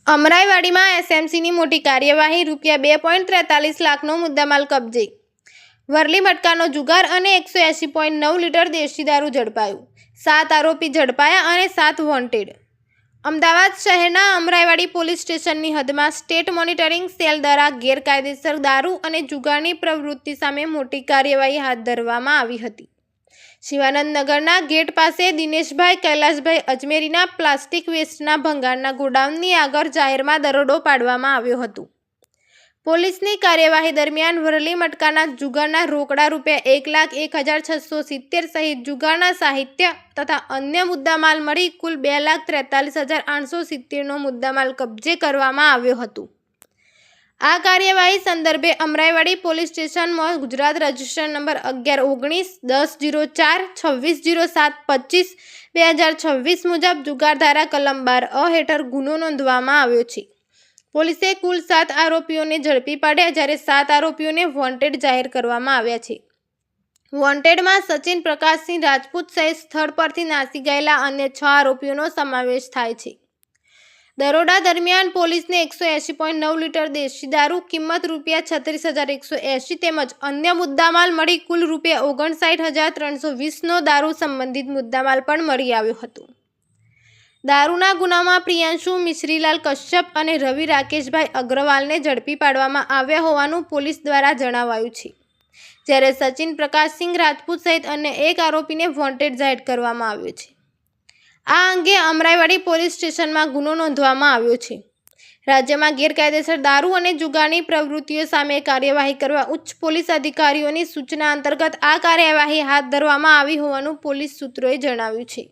અમરાઈવાડીમાં એસએમસીની મોટી કાર્યવાહી, ₹2.43 લાખનો મુદ્દામાલ કબજે. વરલી મટકાનો જુગાર અને 180.9 લીટર દેશી દારૂ ઝડપાયું. 7 આરોપી ઝડપાયા અને 7 વોન્ટેડ. અમદાવાદ શહેરના અમરાઈવાડી પોલીસ સ્ટેશનની હદમાં સ્ટેટ મોનિટરિંગ સેલ દ્વારા ગેરકાયદેસર દારૂ અને જુગારની પ્રવૃત્તિ સામે મોટી કાર્યવાહી હાથ ધરવામાં આવી હતી. શિવાનંદ નગરના ગેટ પાસે દિનેશભાઈ કૈલાસભાઈ અજમેરીના પ્લાસ્ટિક વેસ્ટના ભંગારના ગોડાઉનની આગળ જાહેરમાં દરોડો પાડવામાં આવ્યો હતો. પોલીસની કાર્યવાહી દરમિયાન વરલી મટકાના જુગારના રોકડા ₹1,01,670 સહિત જુગારના સાહિત્ય તથા અન્ય મુદ્દામાલ મળી કુલ ₹2,43,870નો મુદ્દામાલ કબજે કરવામાં આવ્યો હતો. આ કાર્યવાહી સંદર્ભે અમરાઈવાડી પોલીસ સ્ટેશનમાં ગુજરાત રજિસ્ટર નંબર 11-19-10-04-26-07-25/2026 મુજબ જુગારધારા કલમ 12A હેઠળ ગુનો નોંધવામાં આવ્યો છે. પોલીસે કુલ 7 આરોપીઓને ઝડપી પાડ્યા જ્યારે 7 આરોપીઓને વોન્ટેડ જાહેર કરવામાં આવ્યા છે. વોન્ટેડમાં સચિન પ્રકાશસિંહ રાજપૂત સહિત સ્થળ પરથી નાસી ગયેલા અન્ય 6 આરોપીઓનો સમાવેશ થાય છે. દરોડા દરમિયાન પોલીસને 180.9 લીટર દેશી દારૂ કિંમત ₹36,180 તેમજ અન્ય મુદ્દામાલ મળી કુલ ₹59,320નો દારૂ સંબંધિત મુદ્દામાલ પણ મળી આવ્યો હતો. દારૂના ગુનામાં પ્રિયાંશુ મિશ્રીલાલ કશ્યપ અને રવિ રાકેશભાઈ અગ્રવાલને ઝડપી પાડવામાં આવ્યા હોવાનું પોલીસ દ્વારા જણાવાયું છે, જ્યારે સચિન પ્રકાશસિંહ રાજપૂત સહિત અન્ય 1 આરોપીને વોન્ટેડ જાહેર કરવામાં આવ્યો છે. આ અંગે અમરાઈવાડી પોલીસ સ્ટેશનમાં ગુનો નોંધવામાં આવ્યો છે. રાજ્યમાં ગેરકાયદેસર દારૂ અને જુગારની પ્રવૃત્તિઓ સામે કાર્યવાહી કરવા ઉચ્ચ પોલીસ અધિકારીઓની સૂચના અંતર્ગત આ કાર્યવાહી હાથ ધરવામાં આવી હોવાનું પોલીસ સૂત્રોએ જણાવ્યું છે.